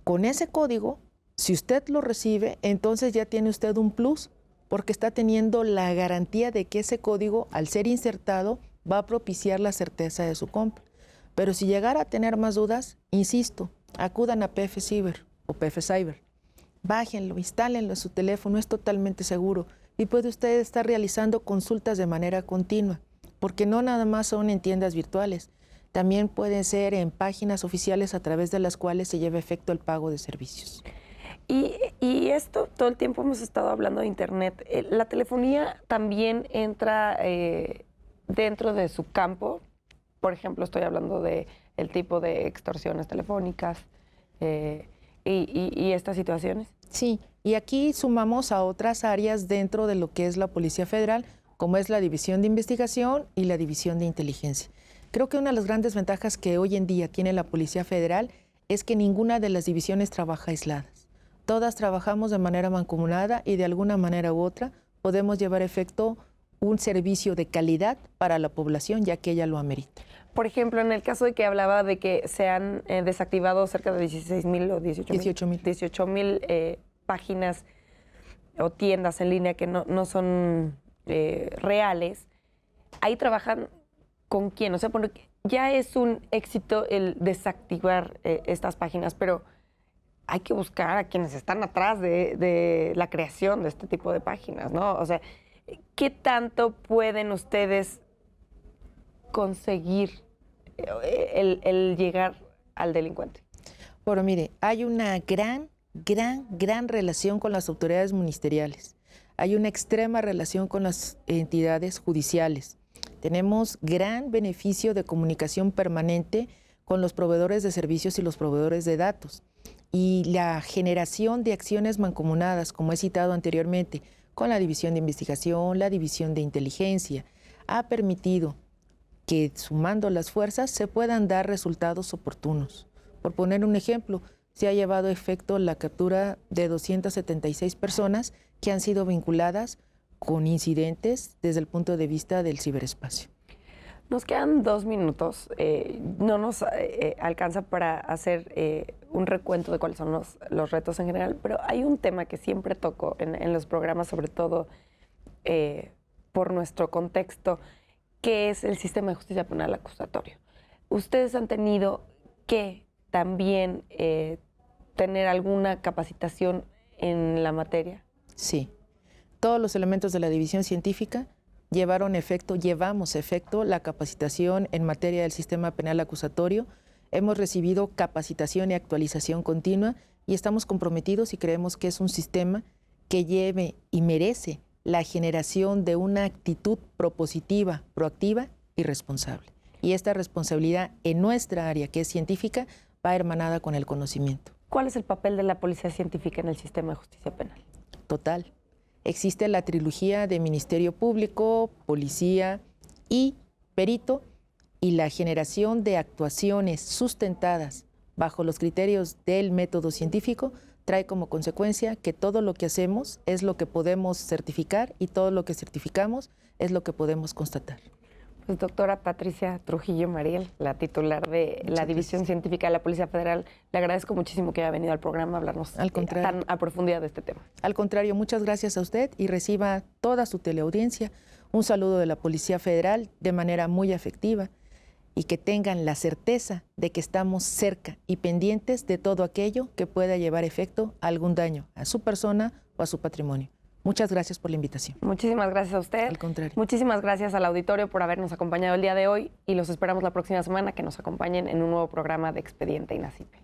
Con ese código, si usted lo recibe, entonces ya tiene usted un plus porque está teniendo la garantía de que ese código, al ser insertado, va a propiciar la certeza de su compra. Pero si llegara a tener más dudas, insisto, acudan a PF Ciber o PF Cyber. Bájenlo, instálenlo en su teléfono, es totalmente seguro. Y puede usted estar realizando consultas de manera continua, porque no nada más son en tiendas virtuales, también pueden ser en páginas oficiales a través de las cuales se lleva a efecto el pago de servicios. Y esto, todo el tiempo hemos estado hablando de Internet. ¿La telefonía también entra dentro de su campo? Por ejemplo, estoy hablando del tipo de extorsiones telefónicas y estas situaciones. Sí, y aquí sumamos a otras áreas dentro de lo que es la Policía Federal, como es la División de Investigación y la División de Inteligencia. Creo que una de las grandes ventajas que hoy en día tiene la Policía Federal es que ninguna de las divisiones trabaja aisladas. Todas trabajamos de manera mancomunada y de alguna manera u otra podemos llevar a efecto un servicio de calidad para la población, ya que ella lo amerita. Por ejemplo, en el caso de que hablaba de que se han desactivado cerca de 16,000 o 18,000 páginas o tiendas en línea que no son reales, ahí trabajan con quién. O sea, porque ya es un éxito el desactivar estas páginas, pero hay que buscar a quienes están atrás de la creación de este tipo de páginas, ¿no? O sea, ¿qué tanto pueden ustedes conseguir el llegar al delincuente? Bueno, mire, hay una gran relación con las autoridades ministeriales. Hay una extrema relación con las entidades judiciales. Tenemos gran beneficio de comunicación permanente con los proveedores de servicios y los proveedores de datos. Y la generación de acciones mancomunadas, como he citado anteriormente, con la División de Investigación, la División de Inteligencia, ha permitido que, sumando las fuerzas, se puedan dar resultados oportunos. Por poner un ejemplo, se ha llevado a efecto la captura de 276 personas que han sido vinculadas con incidentes desde el punto de vista del ciberespacio. Nos quedan 2 minutos. No nos alcanza para hacer un recuento de cuáles son los retos en general, pero hay un tema que siempre toco en los programas, sobre todo por nuestro contexto, que es el sistema de justicia penal acusatorio. Ustedes han tenido que también tener alguna capacitación en la materia. Sí. Todos los elementos de la división científica llevamos efecto la capacitación en materia del sistema penal acusatorio. Hemos recibido capacitación y actualización continua y estamos comprometidos y creemos que es un sistema que lleve y merece la generación de una actitud propositiva, proactiva y responsable. Y esta responsabilidad en nuestra área, que es científica, va hermanada con el conocimiento. ¿Cuál es el papel de la policía científica en el sistema de justicia penal? Total. Existe la trilogía de Ministerio Público, Policía y Perito, y la generación de actuaciones sustentadas bajo los criterios del método científico trae como consecuencia que todo lo que hacemos es lo que podemos certificar y todo lo que certificamos es lo que podemos constatar. Pues doctora Patricia Trujillo Mariel, la titular de la División Científica de la Policía Federal, le agradezco muchísimo que haya venido al programa a hablarnos tan a profundidad de este tema. Al contrario, muchas gracias a usted y reciba toda su teleaudiencia un saludo de la Policía Federal de manera muy afectiva y que tengan la certeza de que estamos cerca y pendientes de todo aquello que pueda llevar efecto a algún daño a su persona o a su patrimonio. Muchas gracias por la invitación. Muchísimas gracias a usted. Al contrario. Muchísimas gracias al auditorio por habernos acompañado el día de hoy y los esperamos la próxima semana que nos acompañen en un nuevo programa de Expediente INACIPE.